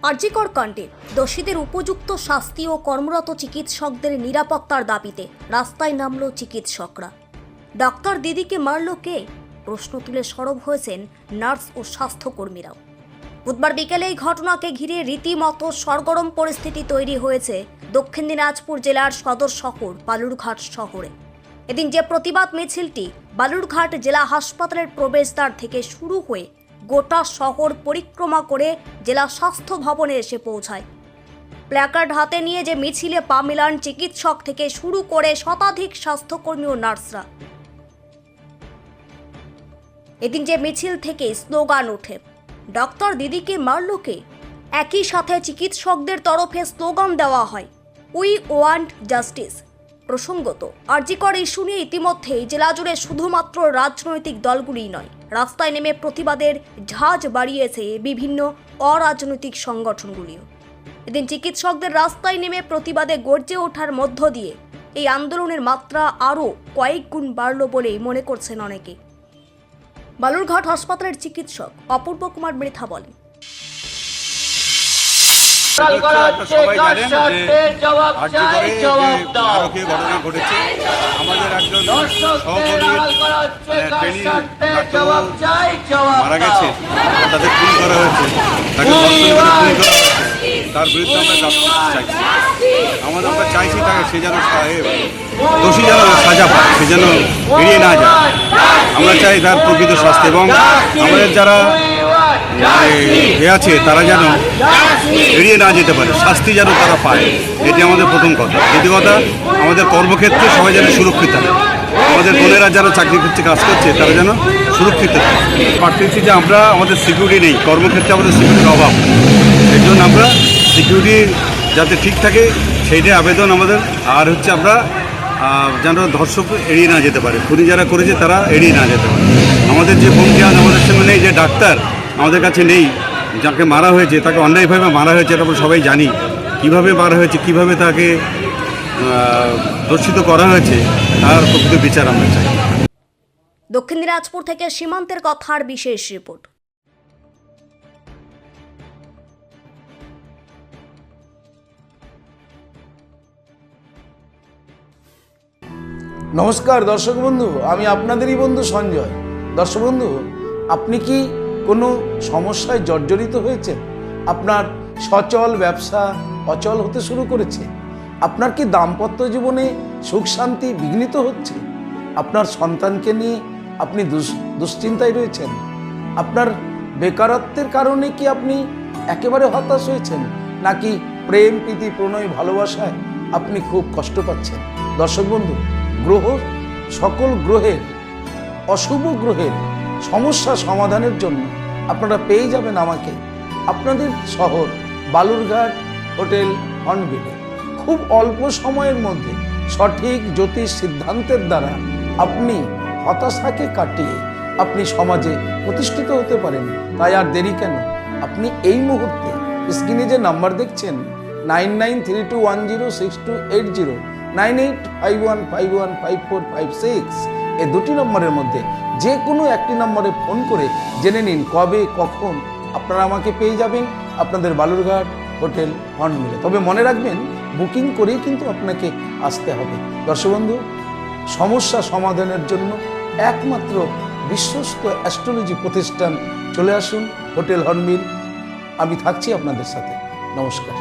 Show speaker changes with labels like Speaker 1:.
Speaker 1: আরজিকর কাণ্ডে দোষীদের উপযুক্ত শাস্তি ও কর্মরত চিকিৎসকদের নিরাপত্তার দাবিতে রাস্তায় নামল চিকিৎসকরা। ডাক্তার দিদিকে মারল কে? প্রশ্ন তুলে সরব হয়েছেন নার্স ও স্বাস্থ্যকর্মীরাও। বুধবার বিকেলে এই ঘটনাকে ঘিরে রীতিমতো সরগরম পরিস্থিতি তৈরি হয়েছে দক্ষিণ দিনাজপুর জেলার সদর শহর বালুরঘাট শহরে। এদিন যে প্রতিবাদ মিছিলটি বালুরঘাট জেলা হাসপাতালের প্রবেশদ্বার থেকে শুরু হয়ে গোটা শহর পরিক্রমা করে জেলা স্বাস্থ্য ভবনে এসে পৌঁছায়। প্ল্যাকার্ড হাতে নিয়ে যে মিছিলে পা মেলান চিকিৎসক থেকে শুরু করে শতাধিক স্বাস্থ্যকর্মী ও নার্সরা। এদিন যে মিছিল থেকে স্লোগান ওঠে, ডক্টর দিদিকে মারল কে? একই সাথে চিকিৎসকদের তরফে স্লোগান দেওয়া হয়, উই ওয়ান্ট জাস্টিস। প্রসঙ্গত, আরজিকর ইস্যু নিয়ে ইতিমধ্যেই জেলা জুড়ে শুধুমাত্র রাজনৈতিক দলগুলিই নয়, রাস্তায় নেমে প্রতিবাদের ঝাঁজ বাড়িয়েছে বিভিন্ন অরাজনৈতিক সংগঠনগুলিও। এদিন চিকিৎসকদের রাস্তায় নেমে প্রতিবাদে গর্জে ওঠার মধ্য দিয়ে এই আন্দোলনের মাত্রা আরও কয়েক গুণ বাড়ল বলেই মনে করছেন অনেকে। বালুরঘাট হাসপাতালের চিকিৎসক অপূর্ব কুমার মৃথা বলেন,
Speaker 2: সবাই জানেন যে নারকীয় ঘটনা ঘটেছে। আমাদের একজন সহকর্মী মারা গেছে, তাদের খুন করা হয়েছে, তাকে খুন করা হয়েছে, তার বিরুদ্ধে আমরা জাস্টিস চাইছি। আমরা চাইছি তাকে সে যেন দোষী যেন সাজা পায়, সে যেন এড়িয়ে না যায়। আমরা চাই তার প্রকৃত শাস্তি এবং আমাদের যারা আছে তারা যেন এড়িয়ে না যেতে পারে, শাস্তি যেন তারা পায়, এটি আমাদের প্রথম কথা। দ্বিতীয় কথা, আমাদের কর্মক্ষেত্রে সবাই যেন সুরক্ষিত থাকে, আমাদের বোনেরা যারা চাকরি করছে কাজ করছে তারা যেন সুরক্ষিত থাকে। পারতেছি যে আমরা আমাদের সিকিউরিটি নেই, কর্মক্ষেত্রে আমাদের সিকিউরিটির অভাব, এর জন্য আমরা সিকিউরিটি যাতে ঠিক থাকে সেইটাই আবেদন আমাদের। আর হচ্ছে আমরা যেন ধর্ষক এড়িয়ে না যেতে পারে, খুনি যারা করেছে তারা এড়িয়ে না যেতে পারে। আমাদের যে বোনকে আজ আমাদের সঙ্গে নেই, যে ডাক্তার আমাদের কাছে নেই, যাকে মারা হয়েছে তাকে অন্যায়ভাবে মারা হয়েছে, এটা আমরা সবাই জানি কীভাবে মারা হয়েছে, কীভাবে তাকে দর্শিত করা হয়েছে, তার প্রকৃত বিচার আমরা চাই।
Speaker 1: দক্ষিণ দিনাজপুর থেকে সীমান্তের কথার বিশেষ রিপোর্ট।
Speaker 3: নমস্কার দর্শক বন্ধু, আমি আপনাদেরই বন্ধু সঞ্জয়। দর্শক বন্ধু, আপনি কি কোনো সমস্যায় জর্জরিত হয়েছেন? আপনার সচল ব্যবসা অচল হতে শুরু করেছে? আপনার কি দাম্পত্য জীবনে সুখ শান্তি বিঘ্নিত হচ্ছে? আপনার সন্তানকে নিয়ে আপনি দুশ্চিন্তায় রয়েছেন? আপনার বেকারত্বের কারণে কি আপনি একেবারে হতাশ হয়েছেন? নাকি প্রেম প্রীতি প্রণয় ভালোবাসায় আপনি খুব কষ্ট পাচ্ছেন? দর্শক বন্ধু, সকল গ্রহের অশুভ গ্রহের সমস্যা সমাধানের জন্য আপনারা পেয়ে যাবেন আমাকে আপনাদের শহর বালুরঘাট হোটেল হর্নবিলে। খুব অল্প সময়ের মধ্যে সঠিক জ্যোতিষ সিদ্ধান্তের দ্বারা আপনি হতাশাকে কাটিয়ে আপনি সমাজে প্রতিষ্ঠিত হতে পারেন। তাই আর দেরি কেন? আপনি এই মুহূর্তে স্ক্রিনে যে নাম্বার দেখছেন 9932106280, 9851515456, এই দুটি নম্বরের মধ্যে যে কোনো একটি নম্বরে ফোন করে জেনে নিন কবে কখন আপনারা আমাকে পেয়ে যাবেন আপনাদের বালুরঘাট হোটেল হর্নবিলে। তবে মনে রাখবেন, বুকিং করেই কিন্তু আপনাকে আসতে হবে। দর্শক বন্ধু, সমস্যা সমাধানের জন্য একমাত্র বিশ্বস্ত অ্যাস্ট্রোলজি প্রতিষ্ঠান চলে আসুন হোটেল হর্নবিল। আমি থাকছি আপনাদের সাথে। নমস্কার।